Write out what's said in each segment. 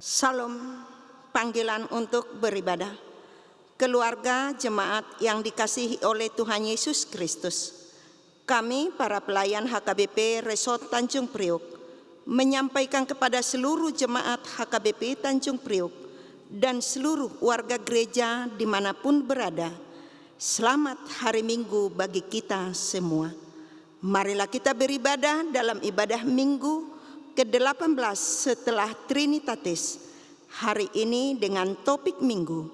Salam panggilan untuk beribadah. Keluarga jemaat yang dikasihi oleh Tuhan Yesus Kristus, kami para pelayan HKBP Resort Tanjung Priok menyampaikan kepada seluruh jemaat HKBP Tanjung Priok dan seluruh warga gereja dimanapun berada, selamat hari Minggu bagi kita semua. Marilah kita beribadah dalam ibadah Minggu ke-18 setelah Trinitatis. Hari ini dengan topik Minggu,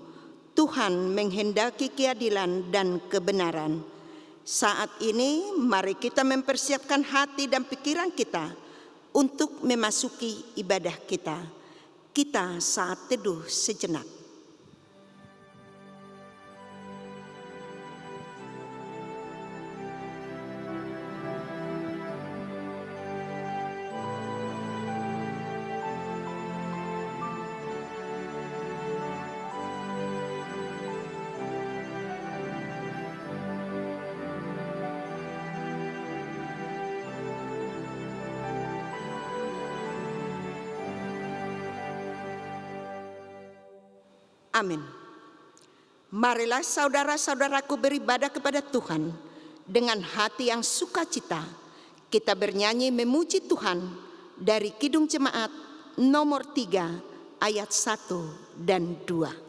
Tuhan menghendaki keadilan dan kebenaran. Saat ini mari kita mempersiapkan hati dan pikiran kita untuk memasuki ibadah kita. Kita saat teduh sejenak. Amin. Marilah saudara-saudaraku beribadah kepada Tuhan dengan hati yang sukacita. Kita bernyanyi memuji Tuhan dari Kidung Jemaat nomor 3 ayat 1 dan 2.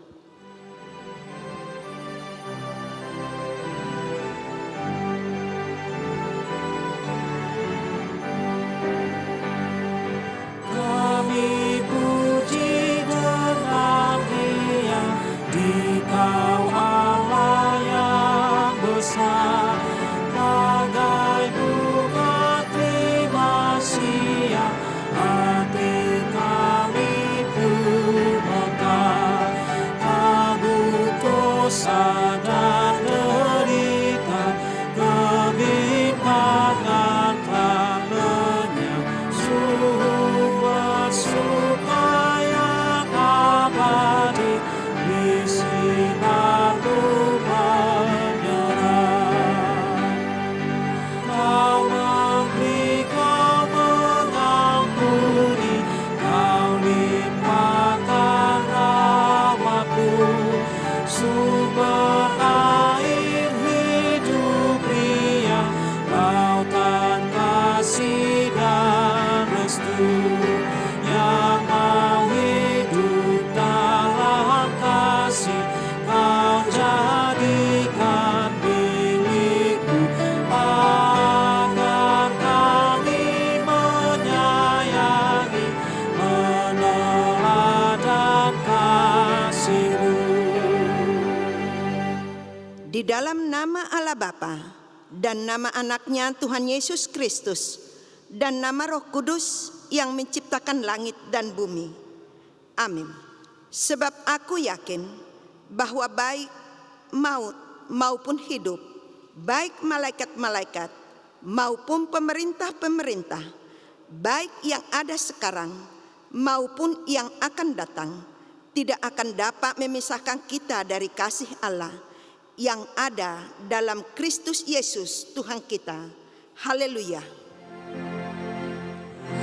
Di dalam nama Allah Bapa dan nama anaknya Tuhan Yesus Kristus dan nama Roh Kudus yang menciptakan langit dan bumi. Amin. Sebab aku yakin bahwa baik maut maupun hidup, baik malaikat-malaikat maupun pemerintah-pemerintah, baik yang ada sekarang maupun yang akan datang, tidak akan dapat memisahkan kita dari kasih Allah yang ada dalam Kristus Yesus Tuhan kita. Haleluya.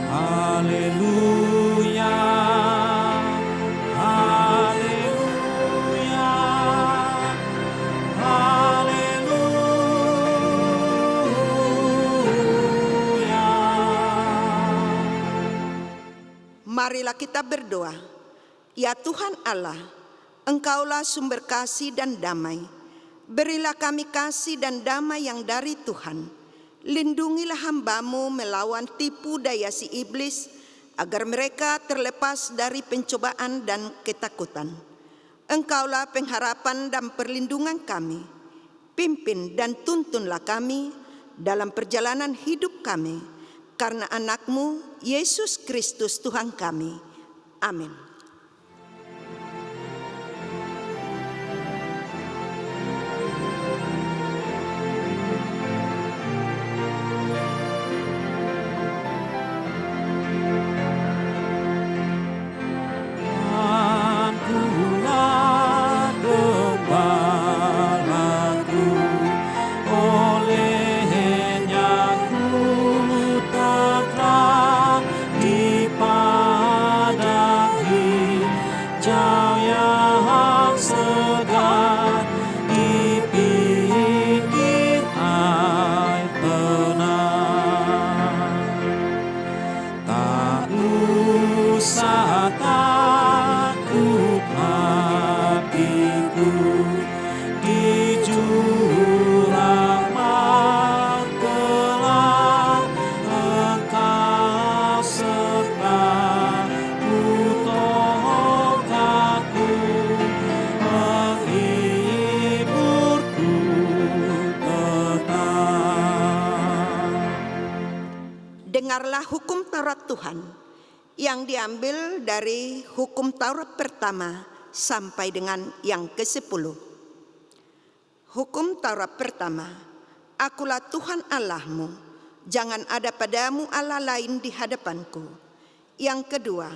Haleluya. Haleluya. Haleluya. Marilah kita berdoa. Ya Tuhan Allah, Engkaulah sumber kasih dan damai. Berilah kami kasih dan damai yang dari Tuhan. Lindungilah hamba-Mu melawan tipu daya si iblis, agar mereka terlepas dari pencobaan dan ketakutan. Engkaulah pengharapan dan perlindungan kami. Pimpin dan tuntunlah kami dalam perjalanan hidup kami, karena anak-Mu, Yesus Kristus Tuhan kami. Amin. Di padang Dengarlah hukum Taurat Tuhan yang diambil dari hukum Taurat pertama sampai dengan yang ke-10. Hukum Taurat pertama, Akulah Tuhan Allahmu, jangan ada padamu Allah lain di hadapanku. Yang kedua,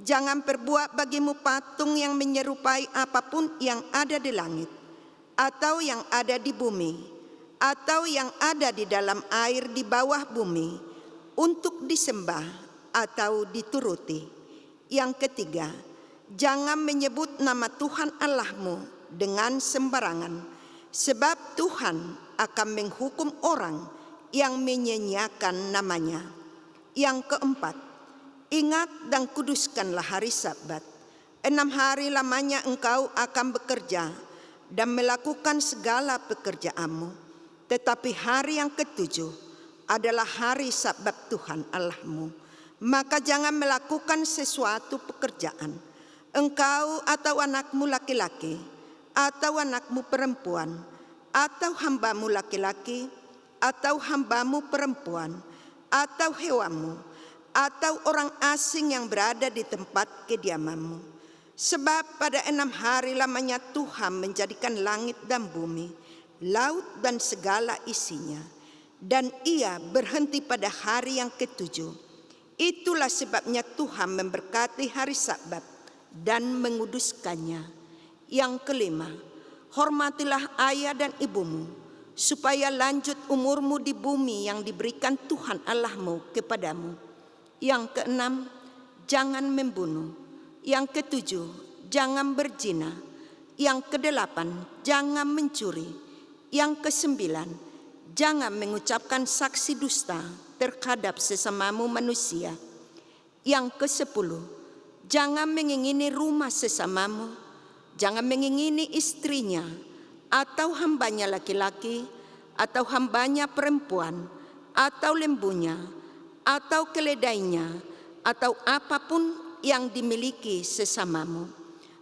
jangan perbuat bagimu patung yang menyerupai apapun yang ada di langit, atau yang ada di bumi, atau yang ada di dalam air di bawah bumi, untuk disembah atau dituruti. Yang ketiga, jangan menyebut nama Tuhan Allahmu dengan sembarangan, sebab Tuhan akan menghukum orang yang menyanyiakan namanya. Yang keempat, ingat dan kuduskanlah hari Sabat. 6 hari lamanya engkau akan bekerja dan melakukan segala pekerjaanmu. Tetapi hari yang ke-7 adalah hari Sabat Tuhan Allahmu. Maka jangan melakukan sesuatu pekerjaan, engkau atau anakmu laki-laki, atau anakmu perempuan, atau hambamu laki-laki, atau hambamu perempuan, atau hewanmu, atau orang asing yang berada di tempat kediamanmu. Sebab pada 6 hari lamanya Tuhan menjadikan langit dan bumi, laut dan segala isinya, dan Ia berhenti pada hari yang ke-7. Itulah sebabnya Tuhan memberkati hari Sabat dan menguduskannya. Yang kelima, hormatilah ayah dan ibumu, supaya lanjut umurmu di bumi yang diberikan Tuhan Allahmu kepadamu. Yang keenam, jangan membunuh. Yang ketujuh, jangan berzina. Yang kedelapan, jangan mencuri. Yang kesembilan, jangan mengucapkan saksi dusta terhadap sesamamu manusia. Yang ke-10, jangan mengingini rumah sesamamu, jangan mengingini istrinya, atau hambanya laki-laki, atau hambanya perempuan, atau lembunya, atau keledainya, atau apapun yang dimiliki sesamamu.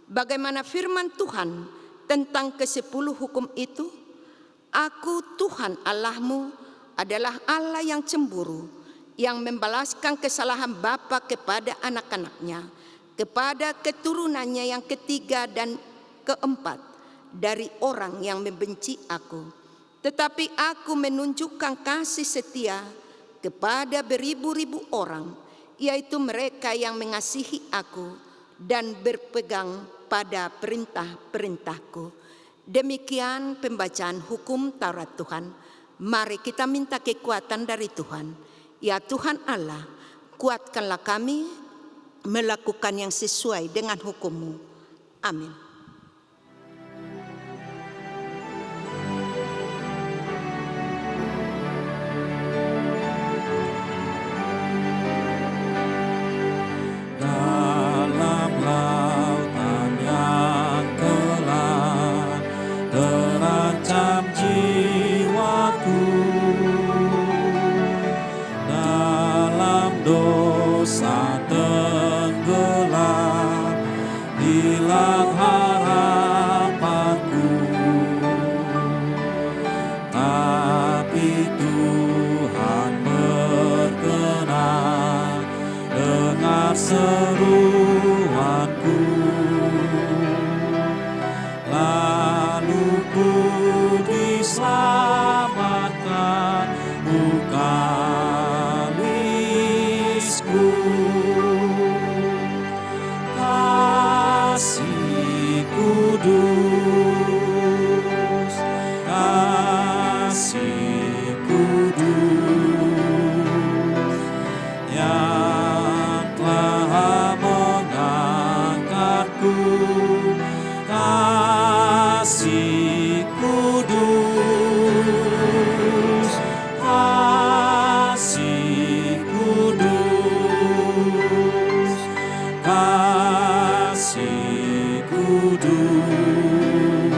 Bagaimana firman Tuhan tentang ke-10 hukum itu? Aku Tuhan Allahmu adalah Allah yang cemburu, yang membalaskan kesalahan bapa kepada anak-anaknya, kepada keturunannya yang ketiga dan keempat dari orang yang membenci aku. Tetapi aku menunjukkan kasih setia kepada beribu-ribu orang, yaitu mereka yang mengasihi aku dan berpegang pada perintah-perintahku. Demikian pembacaan hukum Taurat Tuhan. Mari kita minta kekuatan dari Tuhan. Ya Tuhan Allah, kuatkanlah kami melakukan yang sesuai dengan hukum-Mu. Amin. Seruanku, lalu ku diselamatkan, bukalisku. Kasih kudus, kasih kudus, yang telah mengangkatku. Kasih kudus, kasih kudus, kasih kudus,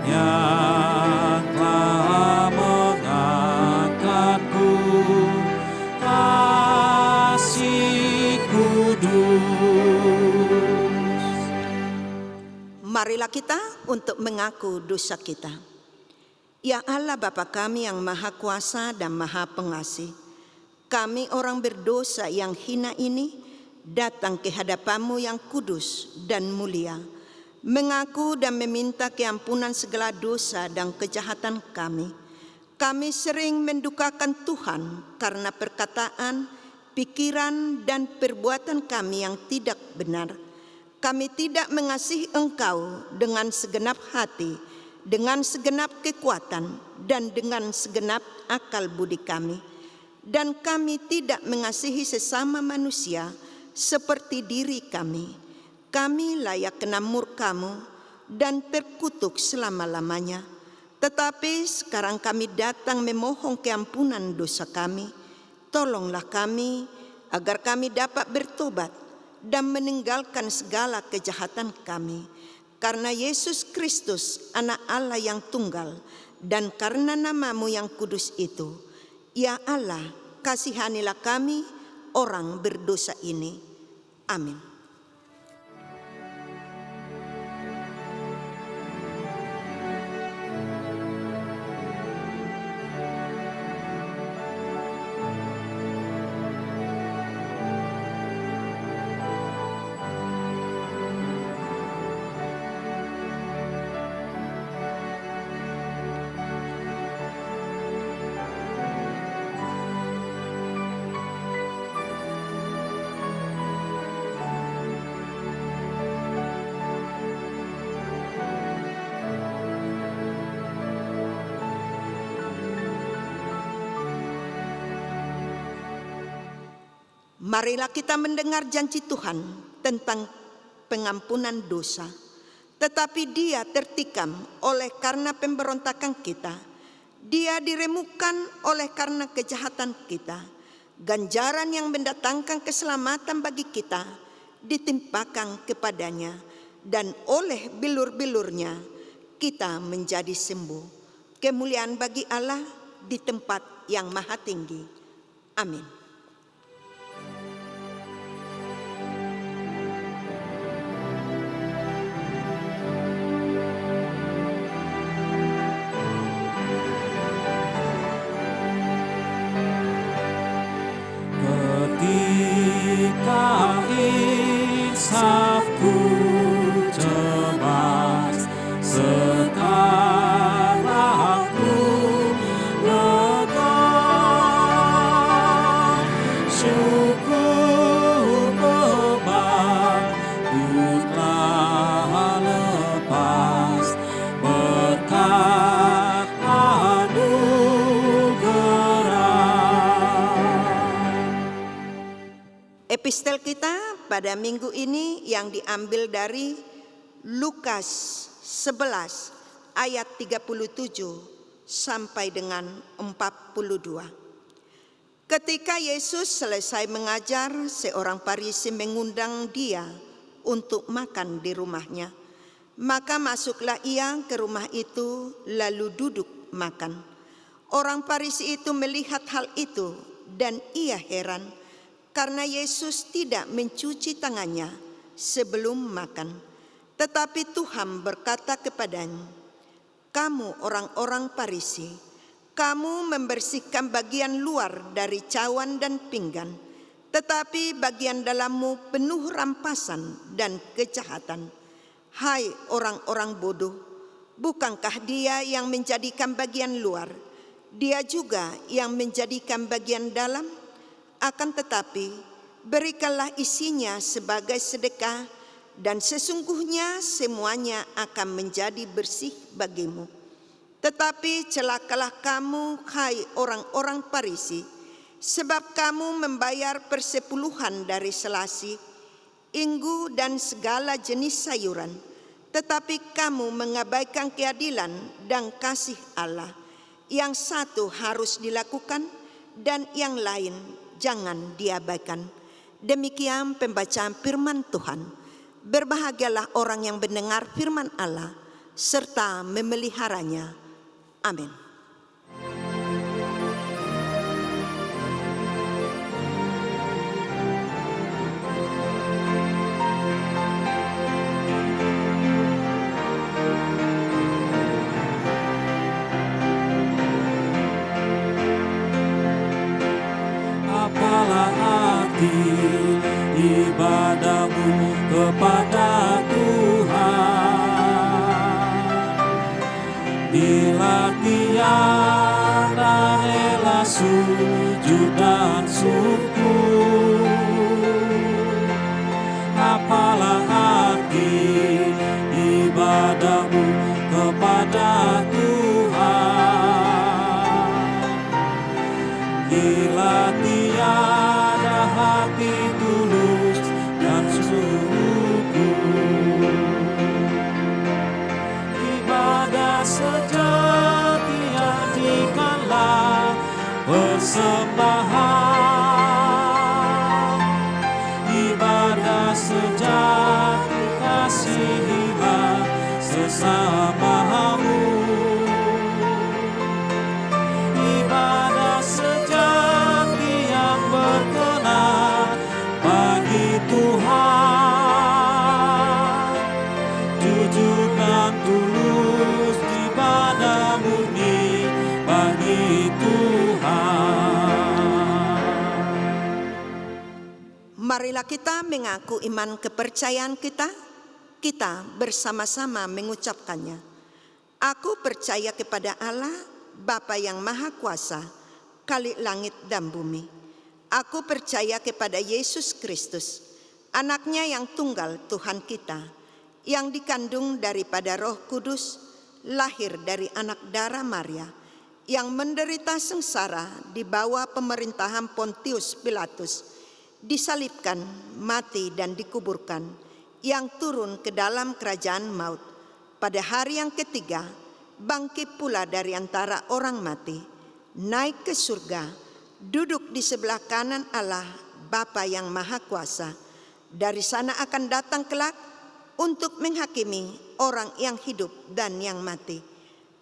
yang telah mengangkatku. Kasih kudus. Marilah kita untuk mengaku dosa kita. Ya Allah Bapa kami yang Maha Kuasa dan Maha Pengasih, Kami orang berdosa yang hina ini datang ke hadapan-Mu yang kudus dan mulia, mengaku dan meminta keampunan segala dosa dan kejahatan kami. Kami sering mendukakan Tuhan karena perkataan, pikiran, dan perbuatan kami yang tidak benar. Kami tidak mengasihi Engkau dengan segenap hati, dengan segenap kekuatan, dan dengan segenap akal budi kami. Dan kami tidak mengasihi sesama manusia seperti diri kami. Kami layak kena murka-Mu dan terkutuk selama-lamanya. Tetapi sekarang kami datang memohon keampunan dosa kami. Tolonglah kami agar kami dapat bertobat dan meninggalkan segala kejahatan kami. Karena Yesus Kristus, Anak Allah yang tunggal, dan karena nama-Mu yang kudus itu, ya Allah, kasihanilah kami orang berdosa ini. Amin. Marilah kita mendengar janji Tuhan tentang pengampunan dosa. Tetapi Dia tertikam oleh karena pemberontakan kita. Dia diremukkan oleh karena kejahatan kita. Ganjaran yang mendatangkan keselamatan bagi kita ditimpakan kepadanya, dan oleh bilur-bilurnya kita menjadi sembuh. Kemuliaan bagi Allah di tempat yang maha tinggi. Amin. Ketika insafku cemas, sekarang aku lega. Syukur beban ku telah lepas, berkat anugerah. Epistel kita pada minggu ini yang diambil dari Lukas 11 ayat 37 sampai dengan 42. Ketika Yesus selesai mengajar, seorang Farisi mengundang Dia untuk makan di rumahnya. Maka masuklah ia ke rumah itu lalu duduk makan. Orang Farisi itu melihat hal itu dan ia heran karena Yesus tidak mencuci tangannya sebelum makan. Tetapi Tuhan berkata kepadanya, "Kamu orang-orang Farisi, kamu membersihkan bagian luar dari cawan dan pinggan, tetapi bagian dalammu penuh rampasan dan kejahatan. Hai orang-orang bodoh, bukankah Dia yang menjadikan bagian luar, Dia juga yang menjadikan bagian dalam? Akan tetapi berikanlah isinya sebagai sedekah, dan sesungguhnya semuanya akan menjadi bersih bagimu. Tetapi celakalah kamu, hai orang-orang Farisi, sebab kamu membayar persepuluhan dari selasi, inggu, dan segala jenis sayuran, tetapi kamu mengabaikan keadilan dan kasih Allah. Yang satu harus dilakukan dan yang lain jangan diabaikan." Demikian pembacaan firman Tuhan. Berbahagialah orang yang mendengar firman Allah serta memeliharanya. Amin. Apalah arti ibadahmu kepada Tuhan bila tiada rela sujud dan syukur? Apalah arti ibadahmu kepada Tuhan bila tiada hati tulus dan sungguh? Ibadah sejati jadikanlah persembahan. Ibadah sejati kasihilah sesamamu. Ibadah sejati yang berkenan bagi Tuhan, jujur dan tulus ibadah murni bagi Tuhan. Marilah kita mengaku iman kepercayaan kita bersama-sama mengucapkannya. Aku percaya kepada Allah, Bapa yang Maha Kuasa, Khalik langit dan bumi. Aku percaya kepada Yesus Kristus, Anaknya yang tunggal Tuhan kita, yang dikandung daripada Roh Kudus, lahir dari anak darah Maria, yang menderita sengsara di bawah pemerintahan Pontius Pilatus, disalibkan, mati dan dikuburkan, yang turun ke dalam kerajaan maut. Pada hari yang ketiga, bangkit pula dari antara orang mati, naik ke surga, duduk di sebelah kanan Allah, Bapa yang Maha Kuasa. Dari sana akan datang kelak untuk menghakimi orang yang hidup dan yang mati.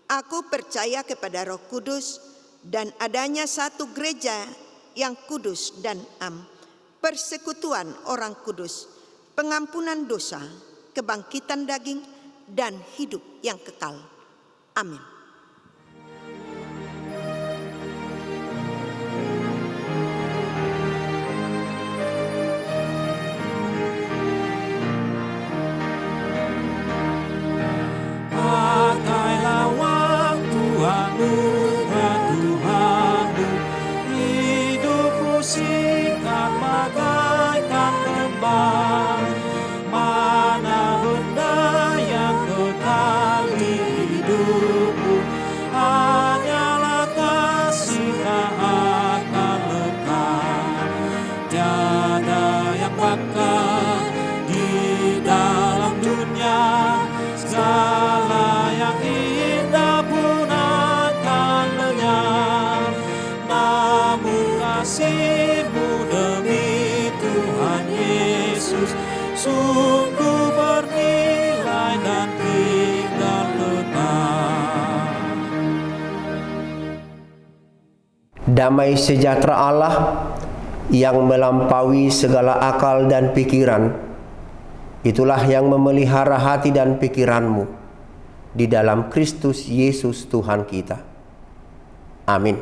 Aku percaya kepada Roh Kudus dan adanya satu gereja yang kudus dan am, persekutuan orang kudus, pengampunan dosa, kebangkitan daging, dan hidup yang kekal. Amin. Pakailah waktu anugerah Tuhanmu, hidupmu singkat bagaikan kembang. Mana benda yang kekal di hidupmu, hanyalah kasih tak akan lekang. Tiada yang bakal di dalam dunia, segala yang indah pun akan lenyap. Namun kasih-Mu demi Tuhan Yesus sungguh bernilai dan tidak letak. Damai sejahtera Allah yang melampaui segala akal dan pikiran, itulah yang memelihara hati dan pikiranmu di dalam Kristus Yesus Tuhan kita. Amin.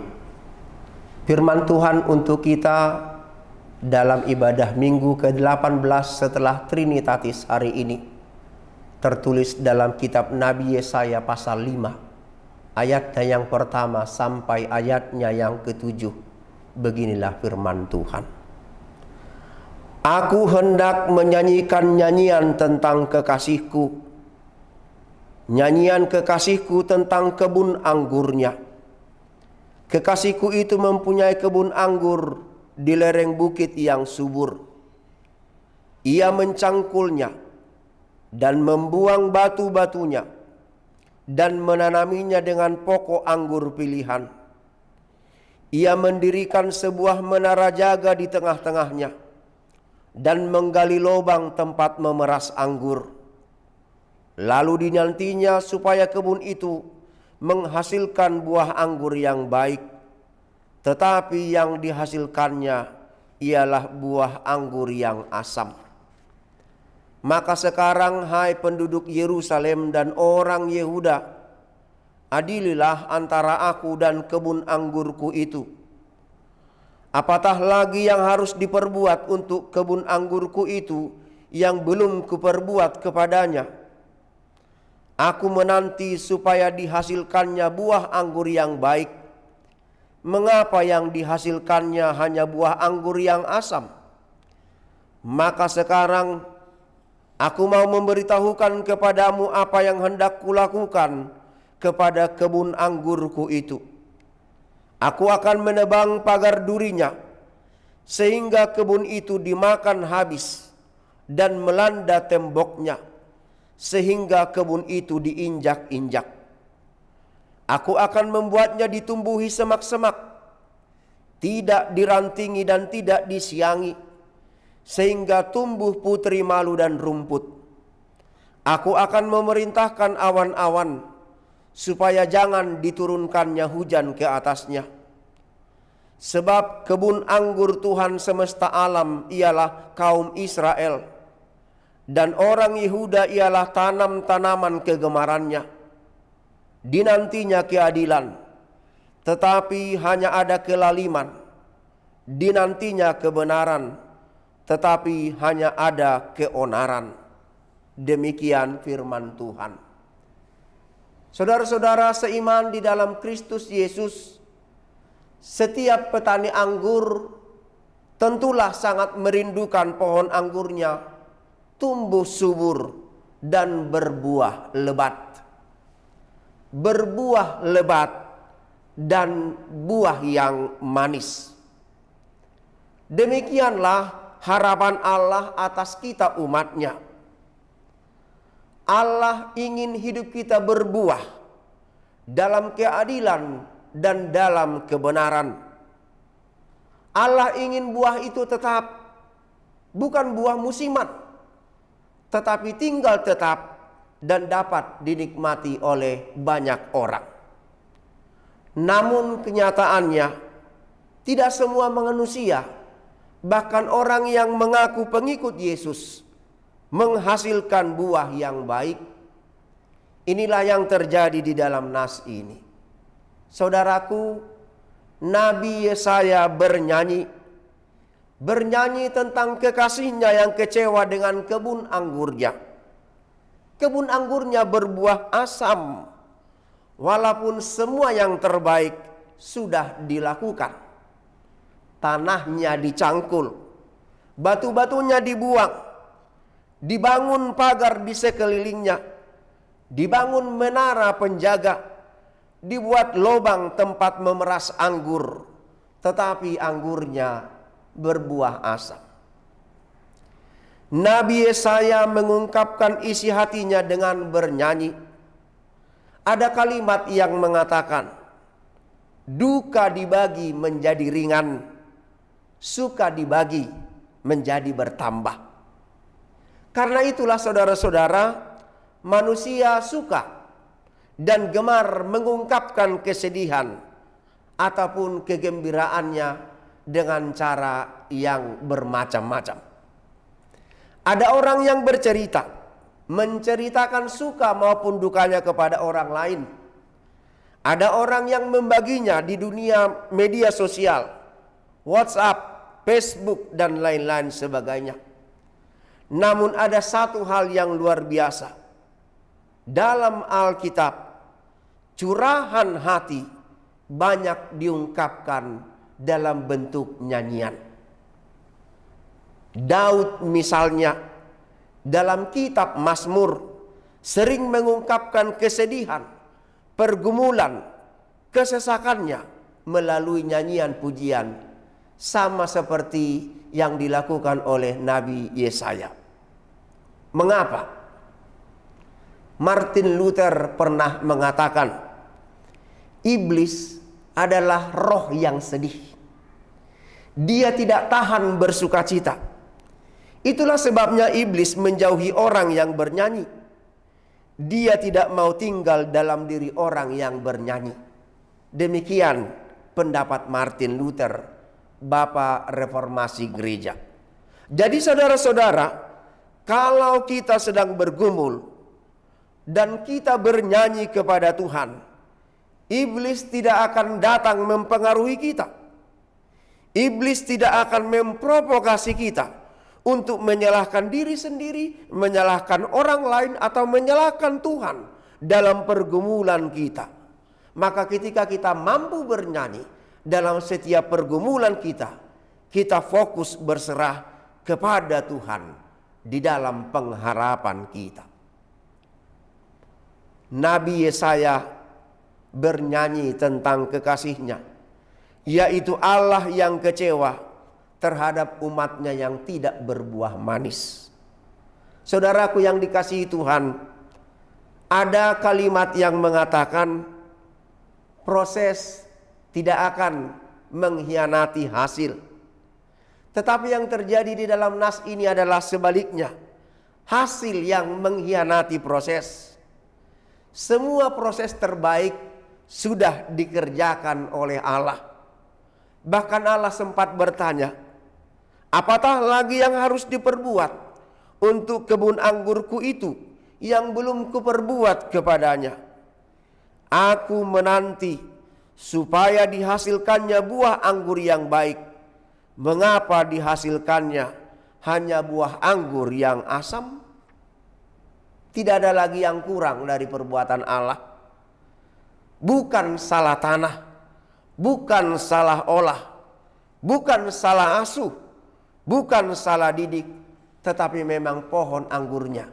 Firman Tuhan untuk kita dalam ibadah minggu ke-18 setelah Trinitatis hari ini tertulis dalam kitab Nabi Yesaya pasal 5 ayatnya yang pertama sampai ayatnya yang ke-7. Beginilah firman Tuhan. Aku hendak menyanyikan nyanyian tentang kekasihku, nyanyian kekasihku tentang kebun anggurnya. Kekasihku itu mempunyai kebun anggur di lereng bukit yang subur. Ia mencangkulnya dan membuang batu-batunya dan menanaminya dengan pokok anggur pilihan. Ia mendirikan sebuah menara jaga di tengah-tengahnya dan menggali lubang tempat memeras anggur. Lalu dinantinya supaya kebun itu menghasilkan buah anggur yang baik, tetapi yang dihasilkannya ialah buah anggur yang asam. Maka sekarang, hai penduduk Yerusalem dan orang Yehuda, adililah antara aku dan kebun anggurku itu. Apatah lagi yang harus diperbuat untuk kebun anggurku itu yang belum kuperbuat kepadanya? Aku menanti supaya dihasilkannya buah anggur yang baik. Mengapa yang dihasilkannya hanya buah anggur yang asam? Maka sekarang aku mau memberitahukan kepadamu apa yang hendak kulakukan kepada kebun anggurku itu. Aku akan menebang pagar durinya, sehingga kebun itu dimakan habis, dan melanda temboknya, sehingga kebun itu diinjak-injak. Aku akan membuatnya ditumbuhi semak-semak, tidak dirantingi dan tidak disiangi, sehingga tumbuh putri malu dan rumput. Aku akan memerintahkan awan-awan, supaya jangan diturunkannya hujan ke atasnya. Sebab kebun anggur Tuhan semesta alam ialah kaum Israel, dan orang Yehuda ialah tanam-tanaman kegemarannya. Dinantinya keadilan, tetapi hanya ada kelaliman. Dinantinya kebenaran, tetapi hanya ada keonaran. Demikian firman Tuhan. Saudara-saudara seiman di dalam Kristus Yesus, setiap petani anggur tentulah sangat merindukan pohon anggurnya tumbuh subur dan berbuah lebat. Berbuah lebat dan buah yang manis. Demikianlah harapan Allah atas kita umatnya. Allah ingin hidup kita berbuah dalam keadilan dan dalam kebenaran. Allah ingin buah itu tetap, bukan buah musiman, tetapi tinggal tetap dan dapat dinikmati oleh banyak orang. Namun kenyataannya, tidak semua manusia, bahkan orang yang mengaku pengikut Yesus, menghasilkan buah yang baik. Inilah yang terjadi di dalam nas ini. Saudaraku, Nabi Yesaya bernyanyi tentang kekasihnya yang kecewa dengan kebun anggurnya. Kebun anggurnya berbuah asam, walaupun semua yang terbaik sudah dilakukan. Tanahnya dicangkul, batu-batunya dibuang, dibangun pagar di sekelilingnya, dibangun menara penjaga, dibuat lubang tempat memeras anggur, tetapi anggurnya berbuah asam. Nabi Yesaya mengungkapkan isi hatinya dengan bernyanyi. Ada kalimat yang mengatakan, duka dibagi menjadi ringan, suka dibagi menjadi bertambah. Karena itulah saudara-saudara, manusia suka dan gemar mengungkapkan kesedihan ataupun kegembiraannya dengan cara yang bermacam-macam. Ada orang yang bercerita, menceritakan suka maupun dukanya kepada orang lain. Ada orang yang membaginya di dunia media sosial, WhatsApp, Facebook, dan lain-lain sebagainya. Namun ada satu hal yang luar biasa. Dalam Alkitab, curahan hati banyak diungkapkan dalam bentuk nyanyian. Daud misalnya dalam kitab Mazmur sering mengungkapkan kesedihan, pergumulan, kesesakannya melalui nyanyian pujian, sama seperti yang dilakukan oleh Nabi Yesaya. Mengapa? Martin Luther pernah mengatakan, iblis adalah roh yang sedih. Dia tidak tahan bersukacita. Itulah sebabnya iblis menjauhi orang yang bernyanyi. Dia tidak mau tinggal dalam diri orang yang bernyanyi. Demikian pendapat Martin Luther, Bapa Reformasi Gereja. Jadi saudara-saudara, kalau kita sedang bergumul dan kita bernyanyi kepada Tuhan, iblis tidak akan datang mempengaruhi kita. Iblis tidak akan memprovokasi kita untuk menyalahkan diri sendiri, menyalahkan orang lain, atau menyalahkan Tuhan dalam pergumulan kita. Maka ketika kita mampu bernyanyi dalam setiap pergumulan kita, kita fokus berserah kepada Tuhan di dalam pengharapan kita. Nabi Yesaya bernyanyi tentang kekasihnya, yaitu Allah yang kecewa terhadap umatnya yang tidak berbuah manis. Saudaraku yang dikasihi Tuhan, ada kalimat yang mengatakan proses tidak akan mengkhianati hasil. Tetapi yang terjadi di dalam nas ini adalah sebaliknya. Hasil yang mengkhianati proses. Semua proses terbaik sudah dikerjakan oleh Allah. Bahkan Allah sempat bertanya, apatah lagi yang harus diperbuat untuk kebun anggurku itu yang belum kuperbuat kepadanya? Aku menanti supaya dihasilkannya buah anggur yang baik. Mengapa dihasilkannya hanya buah anggur yang asam? Tidak ada lagi yang kurang dari perbuatan Allah. Bukan salah tanah, bukan salah olah, bukan salah asuh, bukan salah didik, tetapi memang pohon anggurnya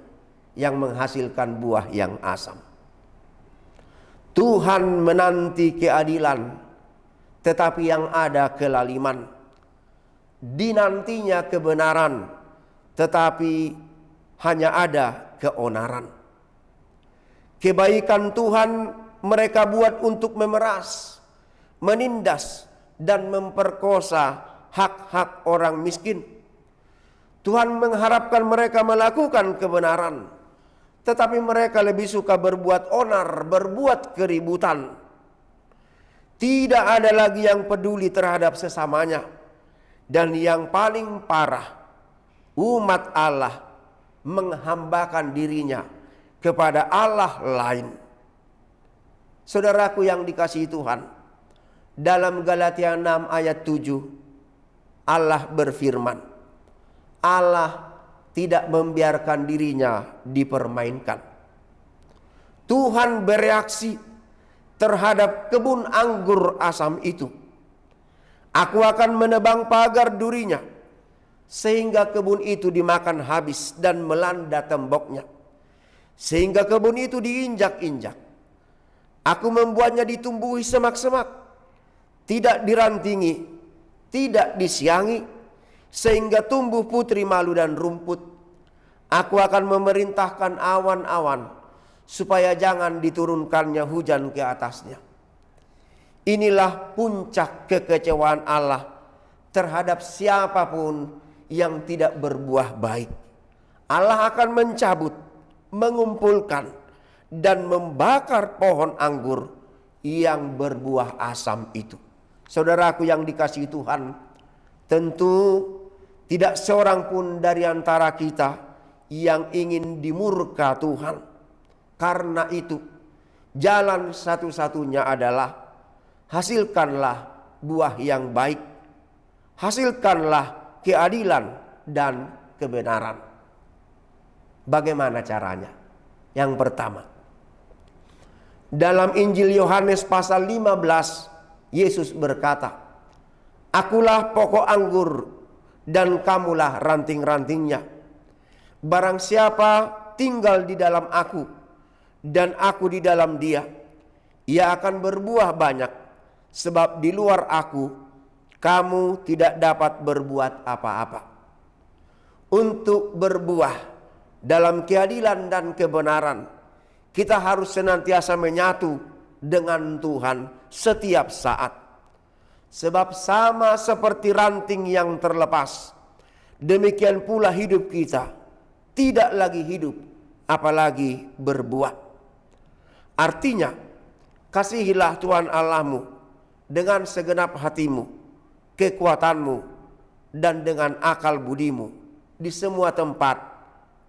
yang menghasilkan buah yang asam. Tuhan menanti keadilan, tetapi yang ada kelaliman. Dinantinya kebenaran, tetapi hanya ada keonaran. Kebaikan Tuhan mereka buat untuk memeras, menindas, dan memperkosa hak-hak orang miskin. Tuhan mengharapkan mereka melakukan kebenaran, tetapi mereka lebih suka berbuat onar, berbuat keributan. Tidak ada lagi yang peduli terhadap sesamanya. Dan yang paling parah, umat Allah menghambakan dirinya kepada Allah lain. Saudaraku yang dikasihi Tuhan, dalam Galatia 6 ayat 7, Allah berfirman, Allah tidak membiarkan dirinya dipermainkan. Tuhan bereaksi terhadap kebun anggur asam itu. Aku akan menebang pagar durinya, sehingga kebun itu dimakan habis dan melanda temboknya, sehingga kebun itu diinjak-injak. Aku membuatnya ditumbuhi semak-semak, tidak dirantingi, tidak disiangi, sehingga tumbuh putri malu dan rumput. Aku akan memerintahkan awan-awan, supaya jangan diturunkannya hujan ke atasnya. Inilah puncak kekecewaan Allah terhadap siapapun yang tidak berbuah baik. Allah akan mencabut, mengumpulkan, dan membakar pohon anggur yang berbuah asam itu. Saudaraku yang dikasihi Tuhan, tentu tidak seorang pun dari antara kita yang ingin dimurka Tuhan. Karena itu, jalan satu-satunya adalah hasilkanlah buah yang baik. Hasilkanlah keadilan dan kebenaran. Bagaimana caranya? Yang pertama, dalam Injil Yohanes pasal 15, Yesus berkata, Akulah pokok anggur dan kamulah ranting-rantingnya. Barang siapa tinggal di dalam aku dan aku di dalam dia, ia akan berbuah banyak. Sebab di luar aku, kamu tidak dapat berbuat apa-apa. Untuk berbuah dalam keadilan dan kebenaran, kita harus senantiasa menyatu dengan Tuhan setiap saat. Sebab sama seperti ranting yang terlepas, demikian pula hidup kita tidak lagi hidup, apalagi berbuah. Artinya, kasihilah Tuhan Allahmu dengan segenap hatimu, kekuatanmu, dan dengan akal budimu di semua tempat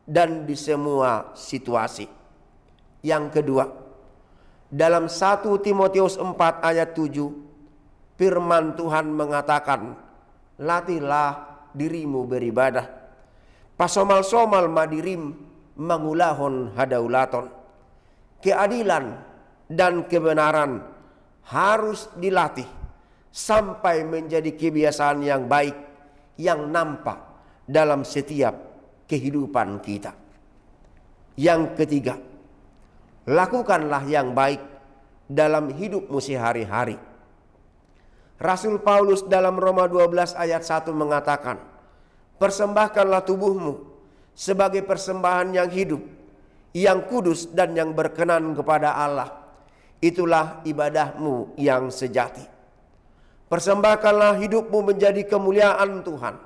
dan di semua situasi. Yang kedua, dalam 1 Timotius 4 ayat 7, firman Tuhan mengatakan latihlah dirimu beribadah. Pasomal-somal madirim mangulahon hadaulaton. Keadilan dan kebenaran harus dilatih sampai menjadi kebiasaan yang baik yang nampak dalam setiap kehidupan kita. Yang ketiga, lakukanlah yang baik dalam hidupmu sehari-hari. Rasul Paulus dalam Roma 12 ayat 1 mengatakan, persembahkanlah tubuhmu sebagai persembahan yang hidup, yang kudus dan yang berkenan kepada Allah. Itulah ibadahmu yang sejati. Persembahkanlah hidupmu menjadi kemuliaan Tuhan.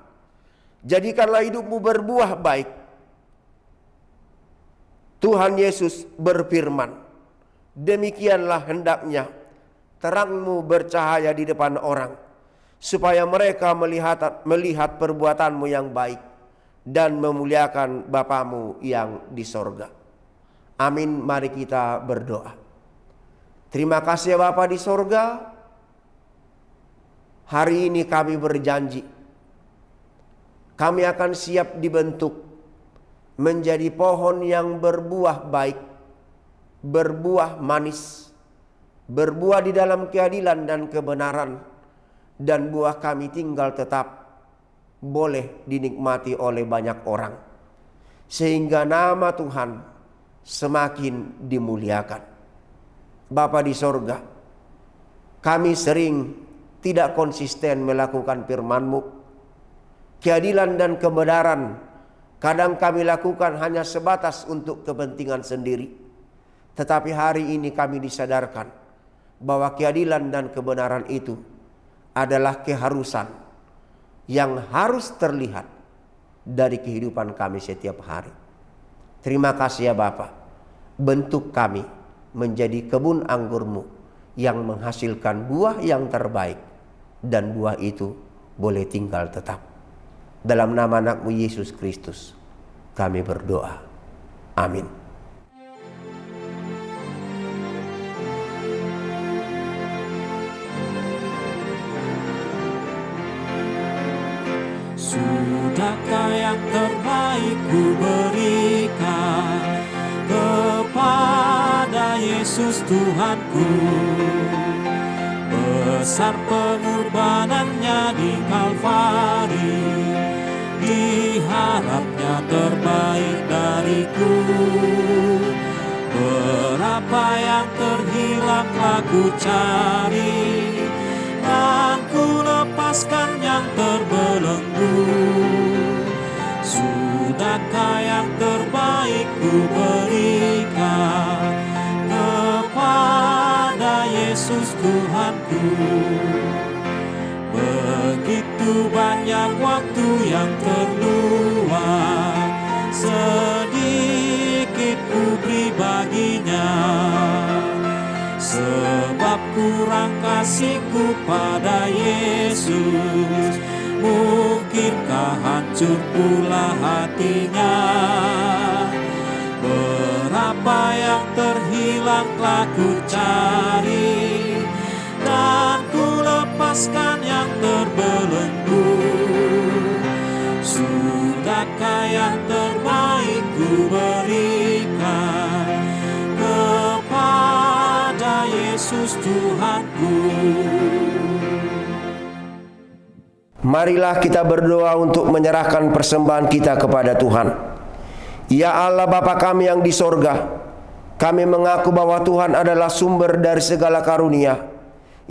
Jadikanlah hidupmu berbuah baik. Tuhan Yesus berfirman, demikianlah hendaknya terangmu bercahaya di depan orang, supaya mereka melihat perbuatanmu yang baik dan memuliakan Bapamu yang di sorga. Amin, mari kita berdoa. Terima kasih ya Bapa di sorga. Hari ini kami berjanji, kami akan siap dibentuk menjadi pohon yang berbuah baik, berbuah manis, berbuah di dalam keadilan dan kebenaran, dan buah kami tinggal tetap boleh dinikmati oleh banyak orang, sehingga nama Tuhan semakin dimuliakan. Bapa di sorga, kami sering tidak konsisten melakukan firman-Mu. Keadilan dan kebenaran kadang kami lakukan hanya sebatas untuk kepentingan sendiri. Tetapi hari ini kami disadarkan bahwa keadilan dan kebenaran itu adalah keharusan yang harus terlihat dari kehidupan kami setiap hari. Terima kasih ya Bapa. Bentuk kami menjadi kebun anggur-Mu yang menghasilkan buah yang terbaik, dan buah itu boleh tinggal tetap. Dalam nama anak-Mu Yesus Kristus kami berdoa. Amin. Sudahkah yang terbaik ku berikan kepada Yesus Tuhanku? Besar pengorbanannya di Kalvari, diharapnya terbaik dariku. Berapa yang terhilang telah ku cari, dan ku lepaskan yang terbelenggu. Sudahkah yang terbaik ku berikan kepada Yesus Tuhanku? Begitu banyak waktu yang terluang, sedikit ku beri baginya. Sebab kurang kasihku pada Yesus, mungkinkah hancur pula hatinya? Berapa yang terhilang telah ku cari, dan ku lepaskan yang terbelenggu. Sudahkah yang terbaik ku berikan kepada Yesus Tuhanku? Marilah kita berdoa untuk menyerahkan persembahan kita kepada Tuhan. Ya Allah Bapa kami yang di sorga, kami mengaku bahwa Tuhan adalah sumber dari segala karunia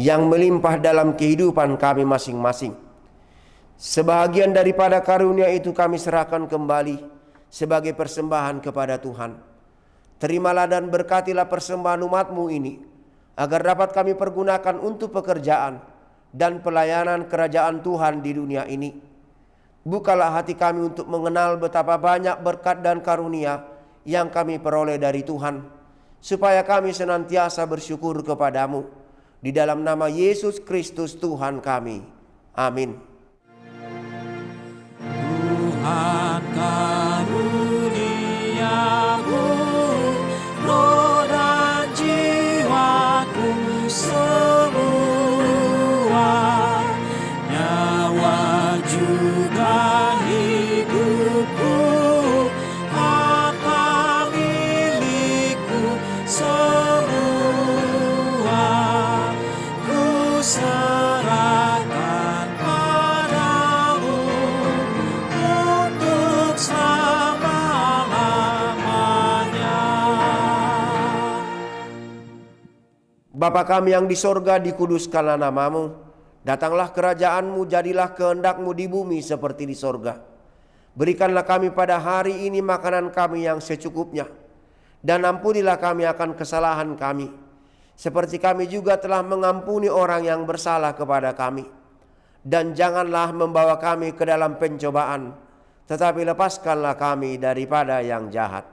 yang melimpah dalam kehidupan kami masing-masing. Sebahagian daripada karunia itu kami serahkan kembali sebagai persembahan kepada Tuhan. Terimalah dan berkatilah persembahan umat-Mu ini, agar dapat kami pergunakan untuk pekerjaan dan pelayanan kerajaan Tuhan di dunia ini. Bukalah hati kami untuk mengenal betapa banyak berkat dan karunia yang kami peroleh dari Tuhan, supaya kami senantiasa bersyukur kepadamu. Di dalam nama Yesus Kristus Tuhan kami. Amin. Tuhan karuniamu, roh dan jiwaku semua, nyawa Bapa kami yang di sorga, dikuduskanlah namamu. Datanglah kerajaanmu, jadilah kehendakmu di bumi seperti di sorga. Berikanlah kami pada hari ini makanan kami yang secukupnya. Dan ampunilah kami akan kesalahan kami, seperti kami juga telah mengampuni orang yang bersalah kepada kami. Dan janganlah membawa kami ke dalam pencobaan, tetapi lepaskanlah kami daripada yang jahat.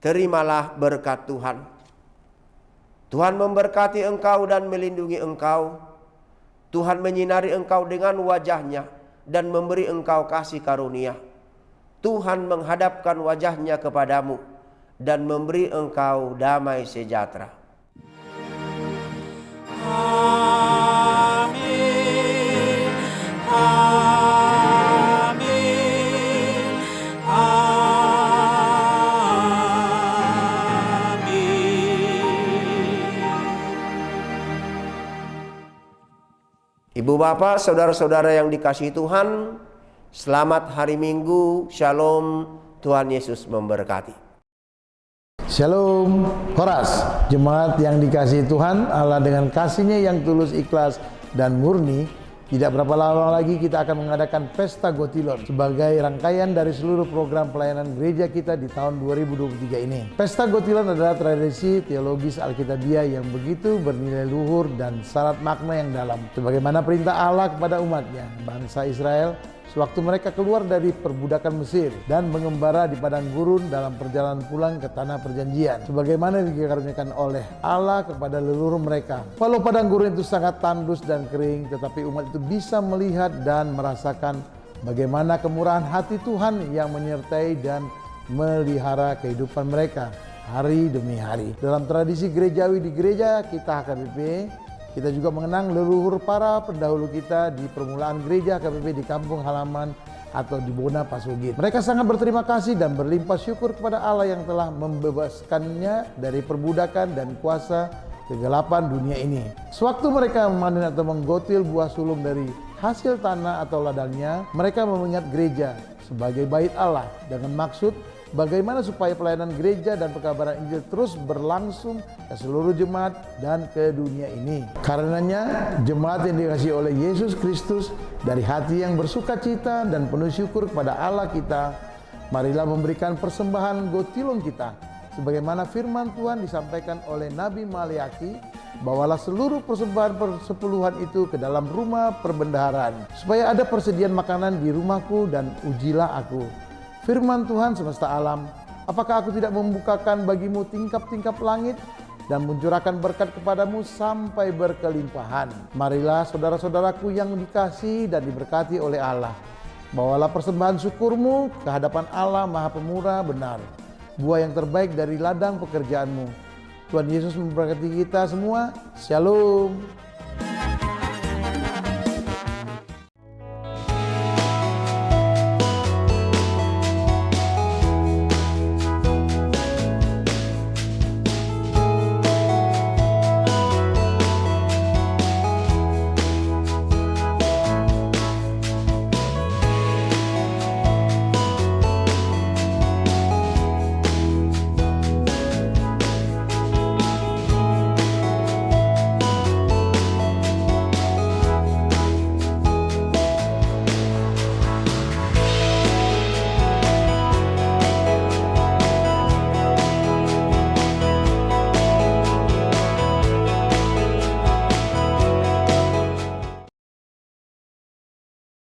Terimalah berkat Tuhan. Tuhan memberkati engkau dan melindungi engkau. Tuhan menyinari engkau dengan wajah-Nya dan memberi engkau kasih karunia. Tuhan menghadapkan wajah-Nya kepadamu dan memberi engkau damai sejahtera. Amin. Amin. Ibu bapak, saudara-saudara yang dikasihi Tuhan, selamat hari Minggu, Shalom, Tuhan Yesus memberkati. Shalom, Horas, jemaat yang dikasihi Tuhan, Allah dengan kasih-Nya yang tulus, ikhlas, dan murni. Tidak berapa lama lagi kita akan mengadakan Pesta Gotilon sebagai rangkaian dari seluruh program pelayanan gereja kita di tahun 2023 ini. Pesta Gotilon adalah tradisi teologis Alkitabiah yang begitu bernilai luhur dan syarat makna yang dalam. Sebagaimana perintah Allah kepada umat-Nya, bangsa Israel, sewaktu mereka keluar dari perbudakan Mesir dan mengembara di padang gurun dalam perjalanan pulang ke tanah perjanjian, sebagaimana dikaruniakan oleh Allah kepada leluhur mereka. Walau padang gurun itu sangat tandus dan kering, tetapi umat itu bisa melihat dan merasakan bagaimana kemurahan hati Tuhan yang menyertai dan melihara kehidupan mereka hari demi hari. Dalam tradisi gerejawi di gereja kita HKBP, kita juga mengenang leluhur para pendahulu kita di permulaan gereja HKBP di kampung halaman atau di Bona Pasugit. Mereka sangat berterima kasih dan berlimpah syukur kepada Allah yang telah membebaskannya dari perbudakan dan kuasa kegelapan dunia ini. Sewaktu mereka memanen atau menggotil buah sulung dari hasil tanah atau ladangnya, mereka mengingat gereja sebagai bait Allah dengan maksud bagaimana supaya pelayanan gereja dan pekabaran Injil terus berlangsung ke seluruh jemaat dan ke dunia ini. Karenanya, jemaat yang dikasihi oleh Yesus Kristus, dari hati yang bersukacita dan penuh syukur kepada Allah kita, marilah memberikan persembahan gotilon kita. Sebagaimana firman Tuhan disampaikan oleh Nabi Maleaki, bawalah seluruh persembahan persepuluhan itu ke dalam rumah perbendaharaan, supaya ada persediaan makanan di rumahku dan ujilah aku. Firman Tuhan semesta alam, apakah aku tidak membukakan bagimu tingkap-tingkap langit dan mencurahkan berkat kepadamu sampai berkelimpahan? Marilah saudara-saudaraku yang dikasihi dan diberkati oleh Allah, bawalah persembahan syukurmu ke hadapan Allah Maha Pemurah benar, buah yang terbaik dari ladang pekerjaanmu. Tuhan Yesus memberkati kita semua. Shalom.